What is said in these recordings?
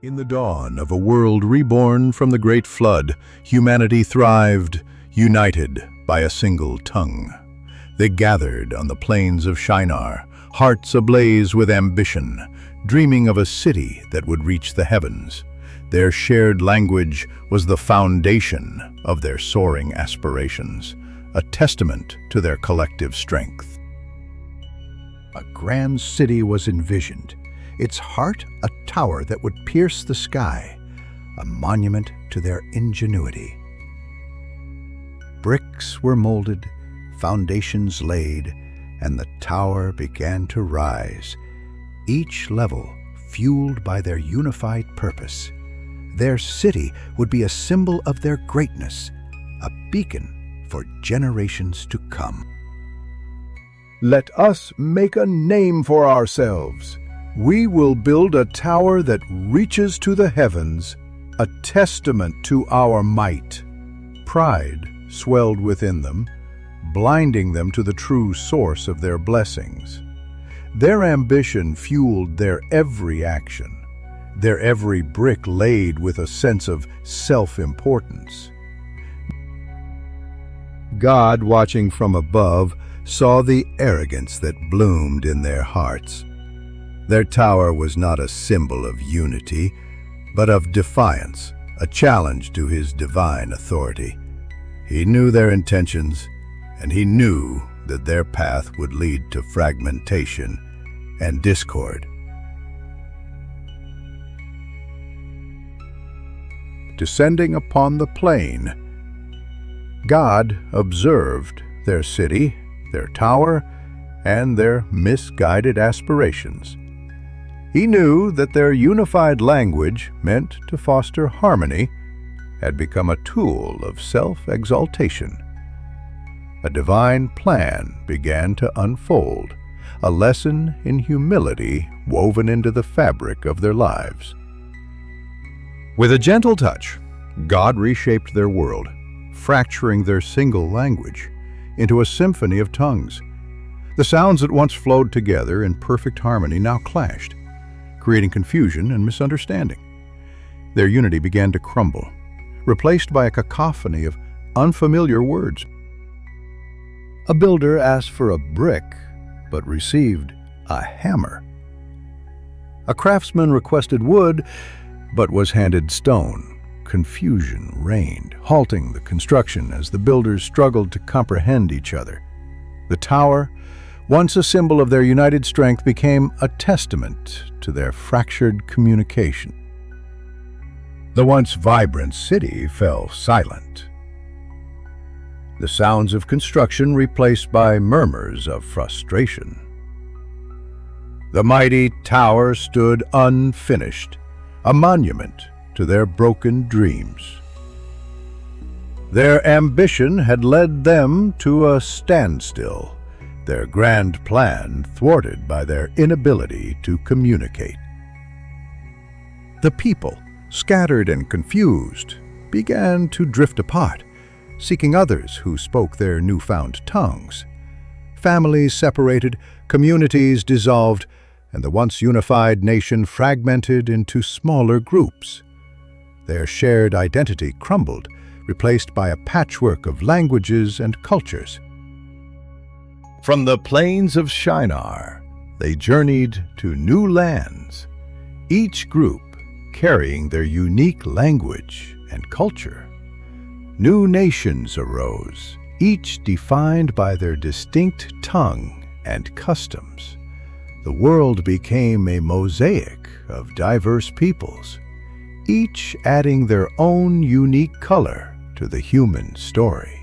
In the dawn of a world reborn from the great flood, humanity thrived, united by a single tongue. They gathered on the plains of Shinar, hearts ablaze with ambition, dreaming of a city that would reach the heavens. Their shared language was the foundation of their soaring aspirations, a testament to their collective strength. A grand city was envisioned, its heart a tower that would pierce the sky, a monument to their ingenuity. Bricks were molded, foundations laid, and the tower began to rise, each level fueled by their unified purpose. Their city would be a symbol of their greatness, a beacon for generations to come. Let us make a name for ourselves. We will build a tower that reaches to the heavens, a testament to our might. Pride swelled within them, blinding them to the true source of their blessings. Their ambition fueled their every action, their every brick laid with a sense of self-importance. God, watching from above, saw the arrogance that bloomed in their hearts. Their tower was not a symbol of unity, but of defiance, a challenge to his divine authority. He knew their intentions, and he knew that their path would lead to fragmentation and discord. Descending upon the plain, God observed their city, their tower, and their misguided aspirations. He knew that their unified language, meant to foster harmony, had become a tool of self-exaltation. A divine plan began to unfold, a lesson in humility woven into the fabric of their lives. With a gentle touch, God reshaped their world, fracturing their single language into a symphony of tongues. The sounds that once flowed together in perfect harmony now clashed, creating confusion and misunderstanding. Their unity began to crumble, replaced by a cacophony of unfamiliar words. A builder asked for a brick, but received a hammer. A craftsman requested wood, but was handed stone. Confusion reigned, halting the construction as the builders struggled to comprehend each other. The tower, once a symbol of their united strength, became a testament to their fractured communication. The once vibrant city fell silent, the sounds of construction replaced by murmurs of frustration. The mighty tower stood unfinished, a monument to their broken dreams. Their ambition had led them to a standstill, their grand plan thwarted by their inability to communicate. The people, scattered and confused, began to drift apart, seeking others who spoke their newfound tongues. Families separated, communities dissolved, and the once unified nation fragmented into smaller groups. Their shared identity crumbled, replaced by a patchwork of languages and cultures. From the plains of Shinar, they journeyed to new lands, each group carrying their unique language and culture. New nations arose, each defined by their distinct tongue and customs. The world became a mosaic of diverse peoples, each adding their own unique color to the human story.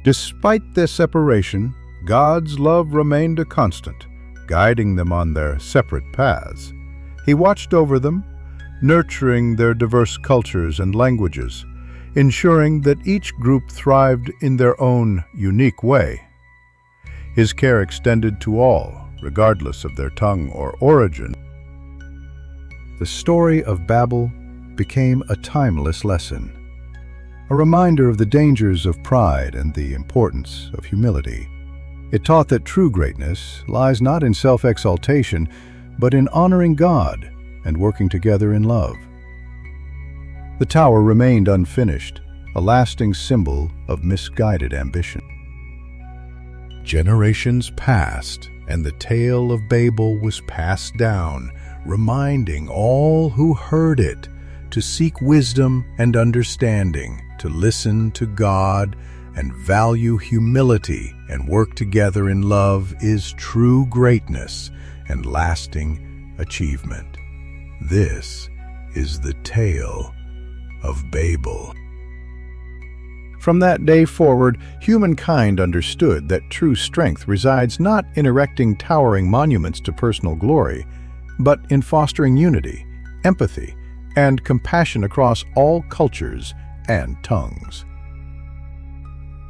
Despite their separation, God's love remained a constant, guiding them on their separate paths. He watched over them, nurturing their diverse cultures and languages, ensuring that each group thrived in their own unique way. His care extended to all, regardless of their tongue or origin. The story of Babel became a timeless lesson, a reminder of the dangers of pride and the importance of humility. It taught that true greatness lies not in self-exaltation, but in honoring God and working together in love. The tower remained unfinished, a lasting symbol of misguided ambition. Generations passed, and the tale of Babel was passed down, reminding all who heard it to seek wisdom and understanding, to listen to God and value humility and work together in love is true greatness and lasting achievement. This is the tale of Babel. From that day forward, humankind understood that true strength resides not in erecting towering monuments to personal glory, but in fostering unity, empathy, and compassion across all cultures and tongues.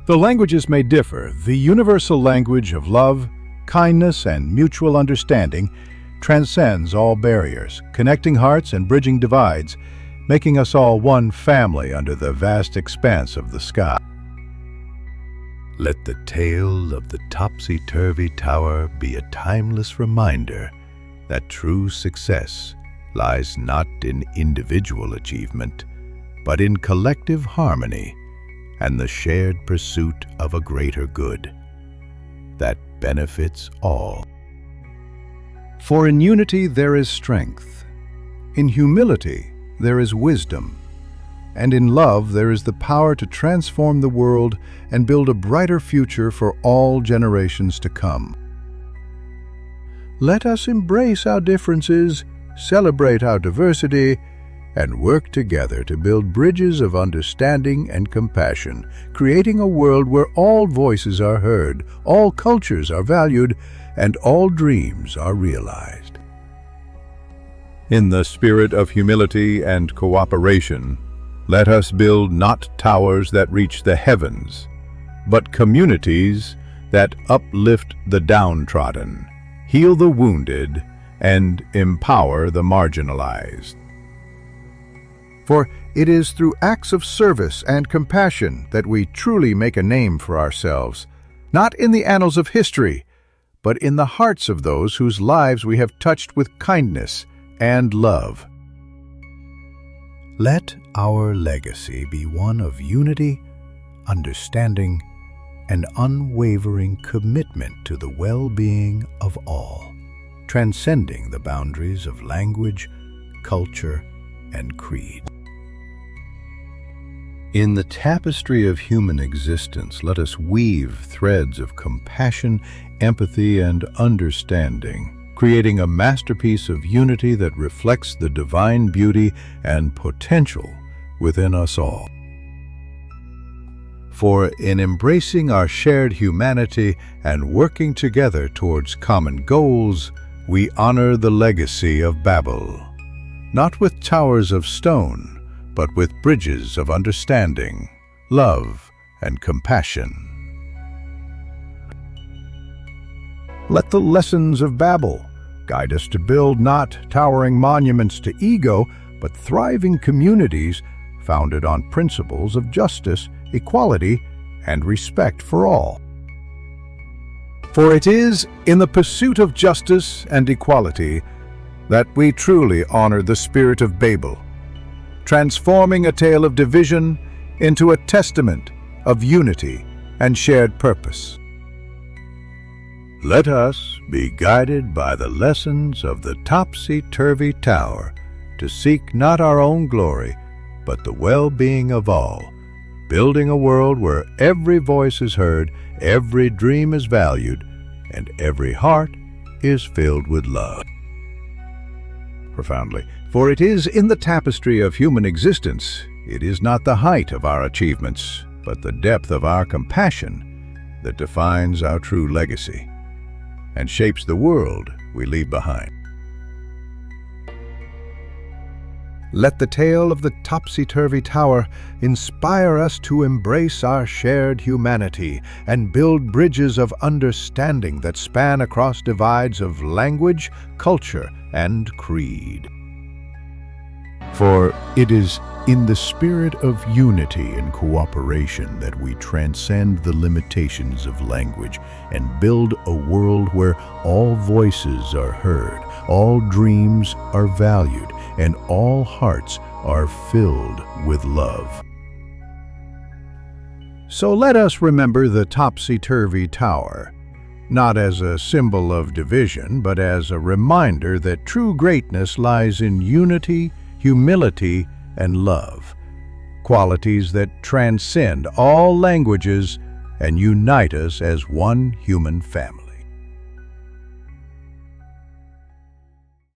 Though languages may differ, the universal language of love, kindness, and mutual understanding transcends all barriers, connecting hearts and bridging divides, making us all one family under the vast expanse of the sky. Let the tale of the Topsy-Turvy Tower be a timeless reminder that true success lies not in individual achievement, but in collective harmony and the shared pursuit of a greater good that benefits all. For in unity there is strength, in humility there is wisdom, and in love there is the power to transform the world and build a brighter future for all generations to come. Let us embrace our differences, celebrate our diversity, and work together to build bridges of understanding and compassion, creating a world where all voices are heard, all cultures are valued, and all dreams are realized. In the spirit of humility and cooperation, let us build not towers that reach the heavens, but communities that uplift the downtrodden, heal the wounded, and empower the marginalized. For it is through acts of service and compassion that we truly make a name for ourselves, not in the annals of history, but in the hearts of those whose lives we have touched with kindness and love. Let our legacy be one of unity, understanding, and unwavering commitment to the well-being of all, transcending the boundaries of language, culture, and creed. In the tapestry of human existence, let us weave threads of compassion, empathy, and understanding, creating a masterpiece of unity that reflects the divine beauty and potential within us all. For in embracing our shared humanity and working together towards common goals, we honor the legacy of Babel, not with towers of stone, but with bridges of understanding, love, and compassion. Let the lessons of Babel guide us to build not towering monuments to ego, but thriving communities founded on principles of justice, equality, and respect for all. For it is in the pursuit of justice and equality that we truly honor the spirit of Babel, transforming a tale of division into a testament of unity and shared purpose. Let us be guided by the lessons of the Topsy-Turvy Tower to seek not our own glory, but the well-being of all, building a world where every voice is heard, every dream is valued, and every heart is filled with love. Profoundly, for it is in the tapestry of human existence, it is not the height of our achievements, but the depth of our compassion that defines our true legacy and shapes the world we leave behind. Let the tale of the Topsy-Turvy Tower inspire us to embrace our shared humanity and build bridges of understanding that span across divides of language, culture, and creed. For it is in the spirit of unity and cooperation that we transcend the limitations of language and build a world where all voices are heard, all dreams are valued, and all hearts are filled with love. So let us remember the Topsy-Turvy Tower, not as a symbol of division, but as a reminder that true greatness lies in unity, humility, and love, qualities that transcend all languages and unite us as one human family.